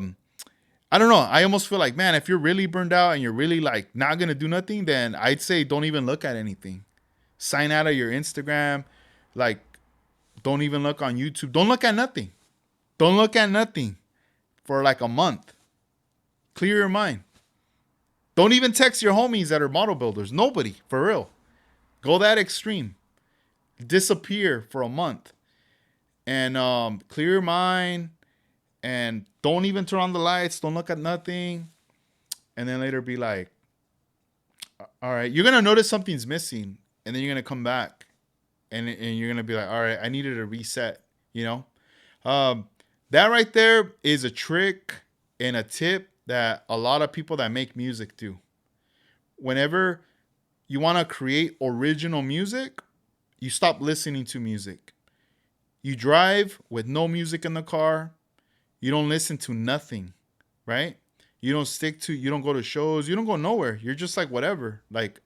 don't know, I almost feel like, man, if you're really burned out and you're really like not gonna do nothing, then I'd say don't even look at anything. Sign out of your Instagram, like don't even look on YouTube. Don't look at nothing. Don't look at nothing for like a month. Clear your mind. Don't even text your homies that are model builders. Nobody, for real. Go that extreme. Disappear for a month and clear your mind and don't even turn on the lights. Don't look at nothing. And then later be like, all right, you're going to notice something's missing. And then you're going to come back and you're going to be like, all right, I needed a reset, that right there is a trick and a tip that a lot of people that make music do. Whenever you want to create original music, you stop listening to music. You drive with no music in the car. You don't listen to nothing, right? You don't go to shows. You don't go nowhere. You're just like, whatever. Like,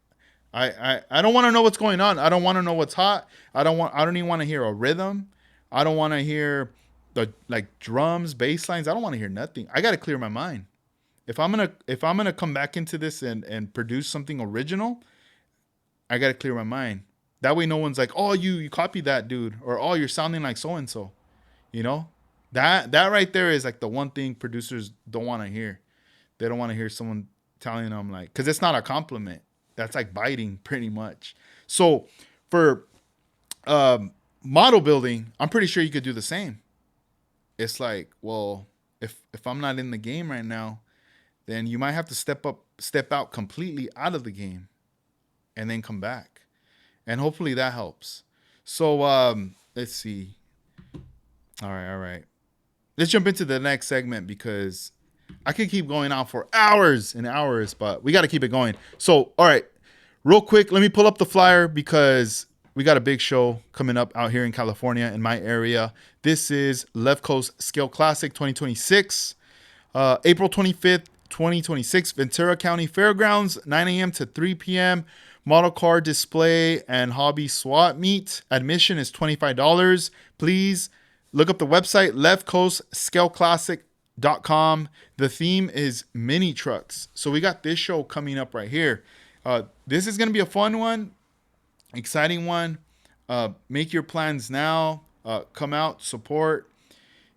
I don't want to know what's going on. I don't want to know what's hot. I don't even want to hear a rhythm. I don't want to hear the like drums, bass lines. I don't want to hear nothing. I got to clear my mind. If I'm gonna come back into this and produce something original, I got to clear my mind. That way no one's like, oh, you copied that dude, or oh, you're sounding like so and so. You know? That right there is like the one thing producers don't want to hear. They don't want to hear someone telling them like, because it's not a compliment. That's like biting pretty much. So for um, model building, I'm pretty sure you could do the same. It's like, well, if I'm not in the game right now, then you might have to step out completely out of the game, and then come back, and hopefully that helps. So let's see. All right, all right. Let's jump into the next segment because I could keep going on for hours and hours, but we got to keep it going. So, all right, real quick, let me pull up the flyer because we got a big show coming up out here in California in my area. This is Left Coast Scale Classic 2026, April 25th, 2026, Ventura County Fairgrounds, 9 a.m. to 3 p.m. Model car display and hobby swap meet. Admission is $25. Please look up the website, leftcoastscaleclassic.com. The theme is mini trucks. So we got this show coming up right here. This is going to be a fun one, exciting one. Make your plans now. Come out, support.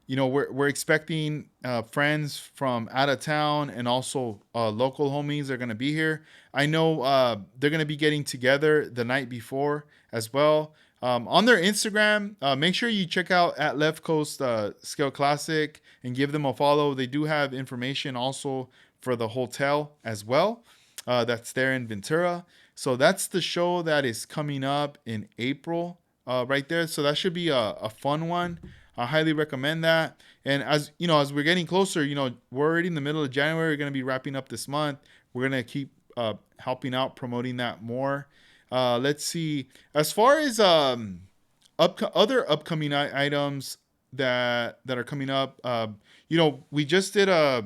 You know, we're expecting friends from out of town and also local homies are going to be here. I know they're going to be getting together the night before as well. On their Instagram, make sure you check out at Left Coast Scale Classic and give them a follow. They do have information also for the hotel as well. That's there in Ventura. So that's the show that is coming up in April right there. So that should be a fun one. I highly recommend that. And as you know, as we're getting closer, you know, we're already in the middle of January. We're going to be wrapping up this month. We're going to keep helping out, promoting that more. Let's see. As far as other upcoming items that are coming up, you know, we just did a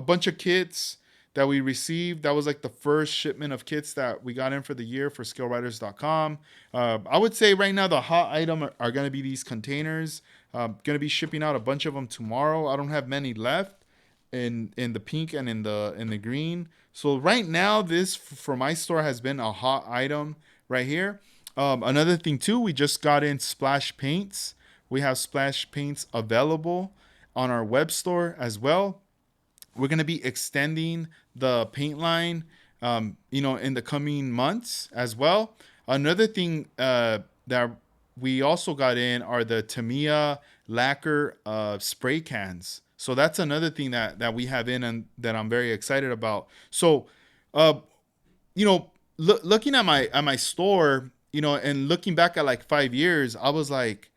bunch of kits that we received. That was like the first shipment of kits that we got in for the year for scalewriters.com. I would say right now the hot item are going to be these containers. Going to be shipping out a bunch of them tomorrow. I don't have many left in the pink and in the green. So right now this for my store has been a hot item right here. Another thing too, we just got in splash paints. We have splash paints available on our web store as well. We're going to be extending the paint line, you know, in the coming months as well. Another thing that we also got in are the Tamiya lacquer spray cans. So that's another thing that we have in and that I'm very excited about. So, you know, looking at my store, you know, and looking back at like 5 years, I was like,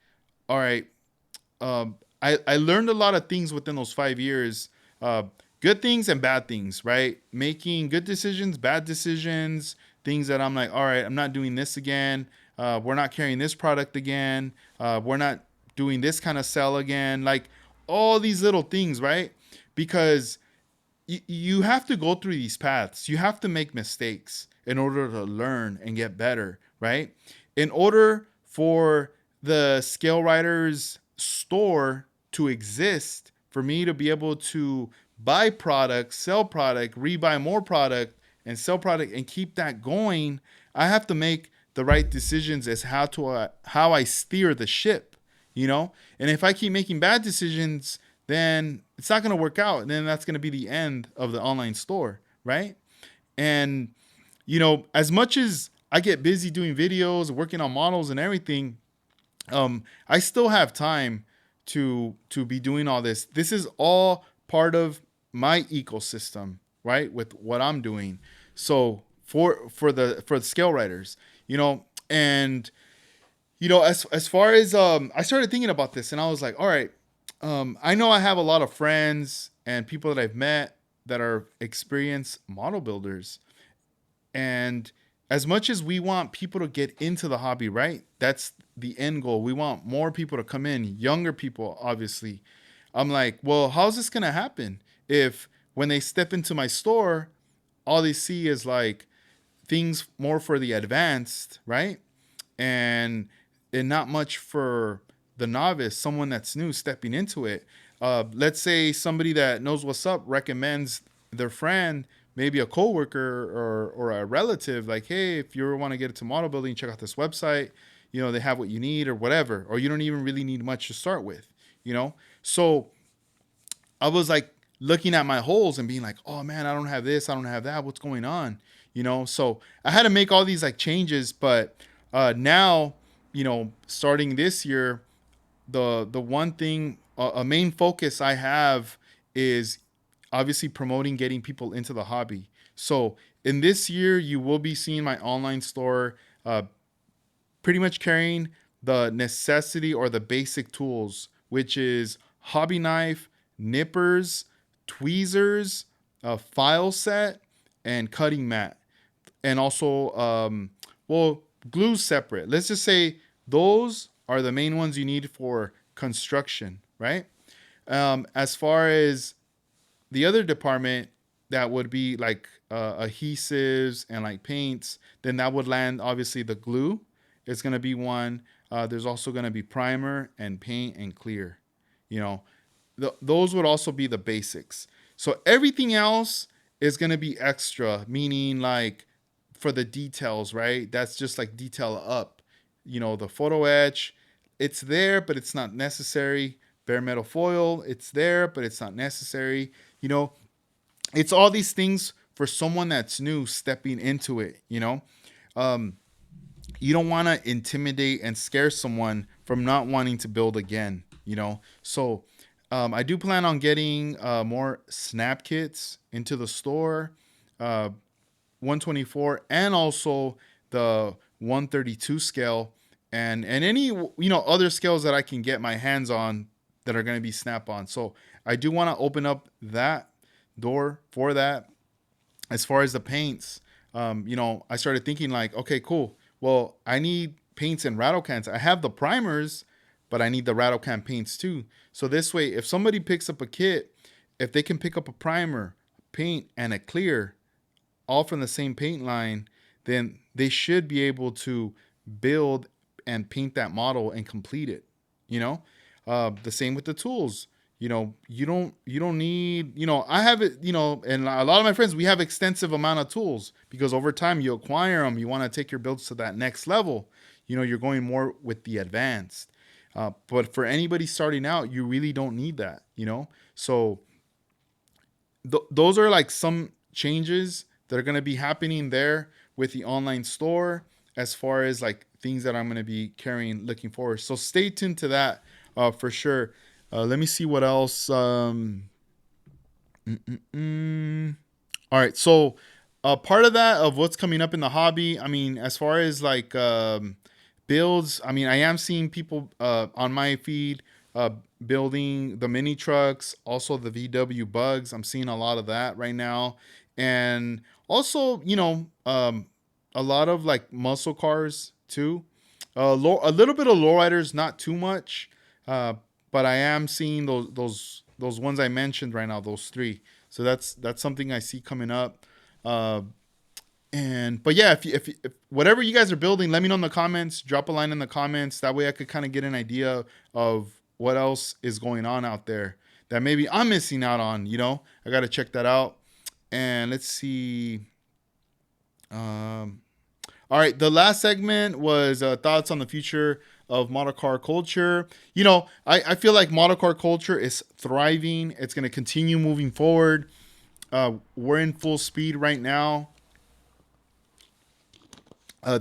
all right, I learned a lot of things within those 5 years. Good things and bad things, right? Making good decisions, bad decisions, things that I'm like, all right, I'm not doing this again. We're not carrying this product again. We're not doing this kind of sell again. Like all these little things, right? Because you have to go through these paths. You have to make mistakes in order to learn and get better, right? In order for the Scale Writers store to exist, for me to be able to buy product, sell product, rebuy more product, and sell product and keep that going, I have to make the right decisions as how I steer the ship, you know? And if I keep making bad decisions, then it's not going to work out. And then that's going to be the end of the online store, right? And, you know, as much as I get busy doing videos, working on models and everything, I still have time to be doing all this. This is all part of my ecosystem, right? With what I'm doing. So for the scale writers, you know, and you know, as far as I started thinking about this, and I was like, all right, I know I have a lot of friends and people that I've met that are experienced model builders, and as much as we want people to get into the hobby, right? That's the end goal. We want more people to come in, younger people, obviously. I'm like, well, how's this gonna happen if when they step into my store, all they see is like things more for the advanced, right? And not much for the novice, someone that's new stepping into it. Let's say somebody that knows what's up recommends their friend, maybe a coworker or a relative, like, hey, if you ever want to get into model building, check out this website. You know, they have what you need or whatever, or you don't even really need much to start with, you know? So I was like looking at my holes and being like, oh man, I don't have this, I don't have that. What's going on? So I had to make all these like changes, but now, starting this year, the one thing, a main focus I have is obviously promoting getting people into the hobby. So in this year, you will be seeing my online store uh, pretty much carrying the necessity or the basic tools, which is hobby knife, nippers, tweezers, a file set, and cutting mat. And also, well, glue's separate. Let's just say those are the main ones you need for construction, right? As far as the other department, that would be like adhesives and like paints, then that would land obviously the glue is going to be one. There's also going to be primer and paint and clear. You know, those would also be the basics. So everything else is going to be extra, meaning like for the details, right? That's just like detail up. The photo etch, it's there, but it's not necessary. Bare metal foil, it's there, but it's not necessary. You know, it's all these things for someone that's new stepping into it. You don't want to intimidate and scare someone from not wanting to build again. So I do plan on getting more snap kits into the store, uh, 124 and also the 132 scale, and any other scales that I can get my hands on that are going to be snap on. So I do want to open up that door for that. As far as the paints, I started thinking like, okay, cool. Well, I need paints and rattle cans. I have the primers, but I need the rattle can paints too. So this way, if somebody picks up a kit, if they can pick up a primer, paint, and a clear, all from the same paint line, then they should be able to build and paint that model and complete it. You know, the same with the tools. You don't need. I have it. And a lot of my friends, we have extensive amount of tools because over time you acquire them. You want to take your builds to that next level. You're going more with the advanced. But for anybody starting out, you really don't need that. So those are like some changes that are going to be happening there with the online store as far as like things that I'm going to be carrying looking forward. So stay tuned to that for sure. Let me see what else. All right. So part of that of what's coming up in the hobby, I mean, as far as like builds, I mean, I am seeing people on my feed uh, building the mini trucks, also the VW bugs. I'm seeing a lot of that right now. And also, a lot of like muscle cars too. A little bit of lowriders, not too much. Uh, but I am seeing those ones I mentioned right now, those three. So that's something I see coming up. Uh, and but yeah, if whatever you guys are building, let me know in the comments. Drop a line in the comments. That way I could kind of get an idea of what else is going on out there that maybe I'm missing out on. I got to check that out. And let's see. Um, all right, the last segment was thoughts on the future of model car culture. I feel like model car culture is thriving. It's going to continue moving forward. We're in full speed right now.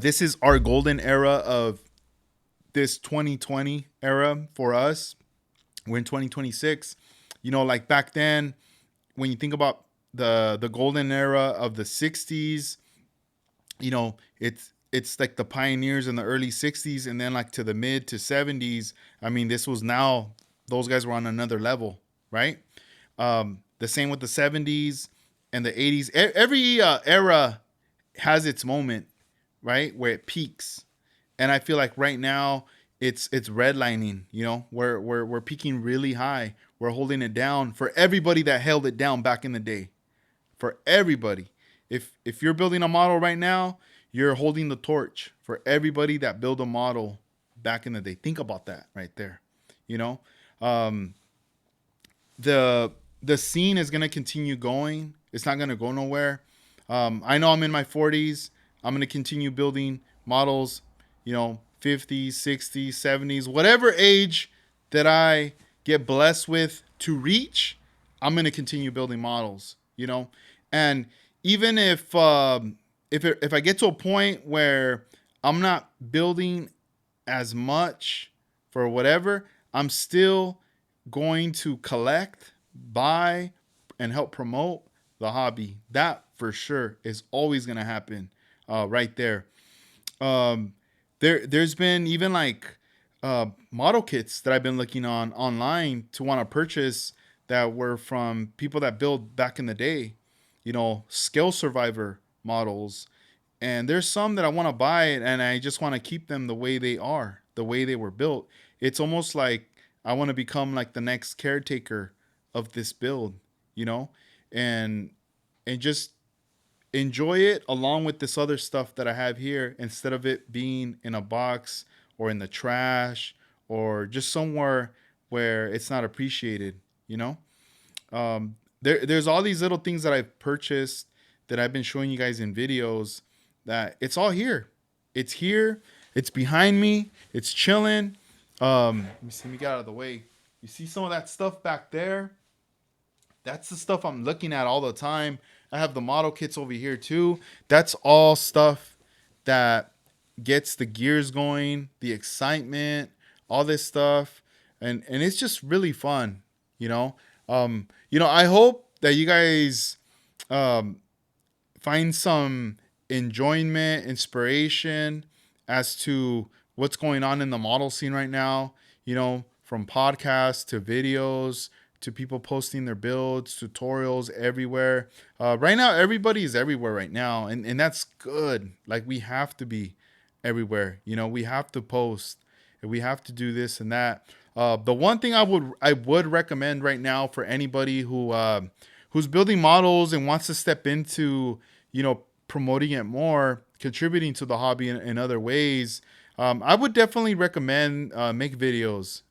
This is our golden era of this 2020 era for us. We're in 2026. Like back then, when you think about the golden era of the 60s, it's like the pioneers in the early 60s and then like to the mid to 70s. I mean, this was now those guys were on another level, right? The same with the 70s and the 80s. Every era has its moment, right, where it peaks. And I feel like right now it's redlining. We're peaking really high. We're holding it down for everybody that held it down back in the day. For everybody, if you're building a model right now, you're holding the torch for everybody that built a model back in the day. Think about that right there. You know, um, the the scene is gonna continue going. It's not gonna go nowhere. I know I'm in my 40s. I'm gonna continue building models. 50s, 60s, 70s, whatever age that I get blessed with to reach, I'm gonna continue building models. And even if I get to a point where I'm not building as much for whatever, I'm still going to collect, buy, and help promote the hobby. That for sure is always gonna happen, right there. Um, there's been even like model kits that I've been looking on online to want to purchase that were from people that build back in the day, scale survivor models. And there's some that I want to buy and I just want to keep them the way they are, the way they were built. It's almost like I want to become like the next caretaker of this build, you know, and just enjoy it along with this other stuff that I have here instead of it being in a box or in the trash or just somewhere where it's not appreciated, you know? There's all these little things that I've purchased that I've been showing you guys in videos that it's all here. It's here. It's behind me. It's chilling. Let me get out of the way. You see some of that stuff back there? That's the stuff I'm looking at all the time. I have the model kits over here too. That's all stuff that gets the gears going, the excitement, all this stuff, and it's just really fun, you know. I hope that you guys um, find some enjoyment, inspiration as to what's going on in the model scene right now, from podcasts to videos to people posting their builds, tutorials everywhere. Right now, everybody is everywhere right now, and that's good. Like, we have to be everywhere. We have to post, and we have to do this and that. The one thing I would recommend right now for anybody who's building models and wants to step into promoting it more, contributing to the hobby in other ways, I would definitely recommend make videos,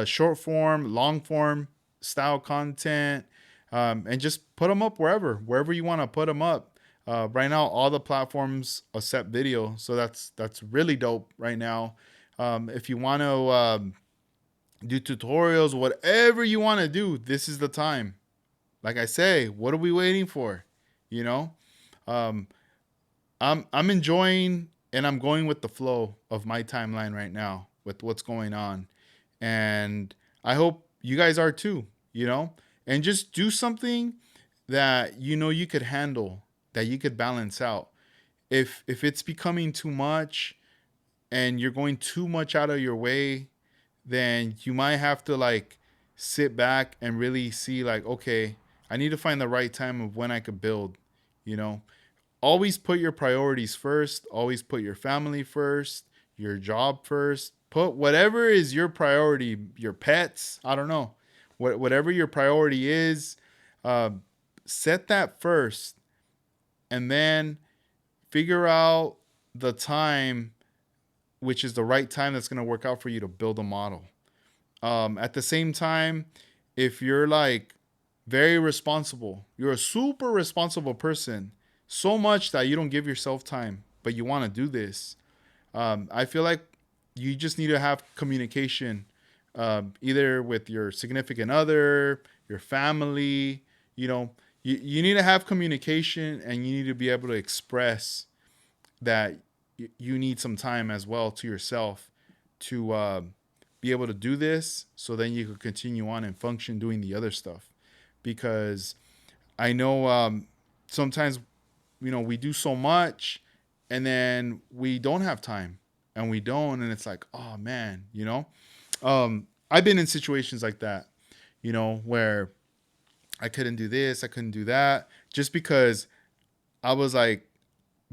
short form, long form style content, and just put them up wherever you want to put them up. Right now, all the platforms accept video, so that's really dope right now. If you want to do tutorials, whatever you want to do, this is the time. Like I say, what are we waiting for? You know, um, I'm enjoying and I'm going with the flow of my timeline right now with what's going on, and I hope you guys are too. And just do something that you could handle, that you could balance out. If it's becoming too much and you're going too much out of your way, then you might have to like sit back and really see like, okay, I need to find the right time of when I could build, you know. Always put your priorities first, always put your family first, your job first. Put whatever is your priority, your pets, I don't know. Whatever your priority is, uh, set that first and then figure out the time which is the right time that's going to work out for you to build a model. At the same time, if you're like very responsible, you're a super responsible person, so much that you don't give yourself time, but you want to do this. I feel like you just need to have communication, either with your significant other, your family. You need to have communication, and you need to be able to express that you need some time as well to yourself to be able to do this, so then you could continue on and function doing the other stuff. Because I know sometimes we do so much and then we don't have time, and it's like, oh man. I've been in situations like that, where I couldn't do this, I couldn't do that, just because I was like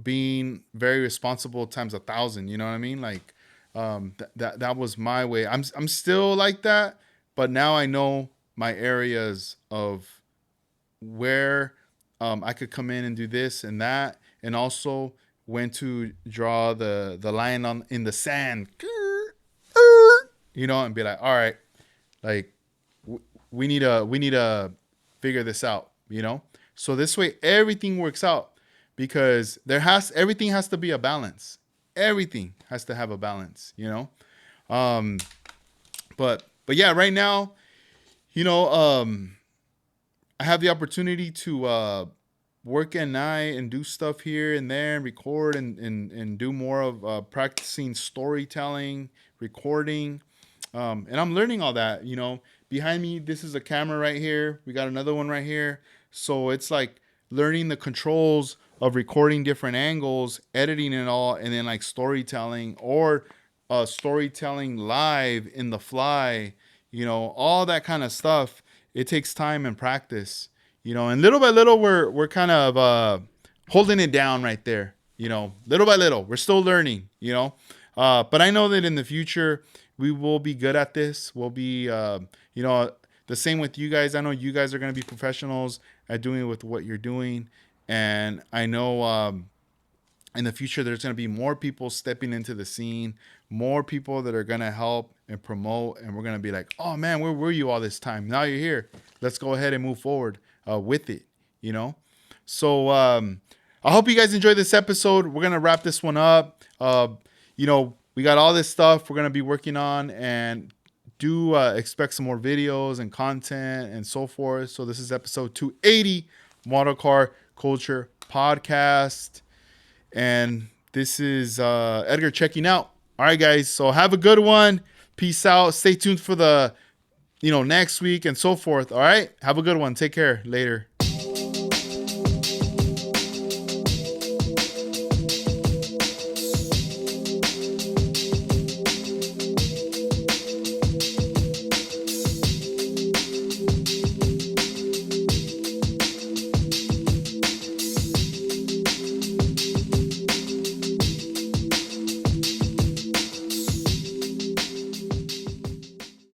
being very responsible times 1,000. You know what I mean? Like, that was my way. I'm still like that, but now I know my areas of where I could come in and do this and that, and also when to draw the line on in the sand, and be like, all right, like we need to figure this out, So this way everything works out, because everything has to be a balance. Everything has to have a balance. Um, But yeah, right now, you know, I have the opportunity to work at night and do stuff here and there and record and do more of practicing storytelling, recording. And I'm learning all that, you know. Behind me, this is a camera right here. We got another one right here. So it's like learning the controls of recording different angles, editing it all, and then like storytelling or storytelling live in the fly, you know, all that kind of stuff. It takes time and practice, you know, and little by little, we're kind of holding it down right there, you know, little by little. We're still learning, you know, but I know that in the future we will be good at this. We'll be, you know, the same with you guys. I know you guys are going to be professionals at doing with what you're doing, and I know in the future there's going to be more people stepping into the scene, more people that are going to help and promote, and we're going to be like, oh man, where were you all this time? Now you're here. Let's go ahead and move forward with it, you know. So I hope you guys enjoyed this episode. We're going to wrap this one up. You know, we got all this stuff we're going to be working on, and do expect some more videos and content and so forth. So this is episode 280, Model Car Culture Podcast. And this is Edgar checking out. All right, guys. So have a good one. Peace out. Stay tuned for the, you know, next week and so forth. All right. Have a good one. Take care. Later.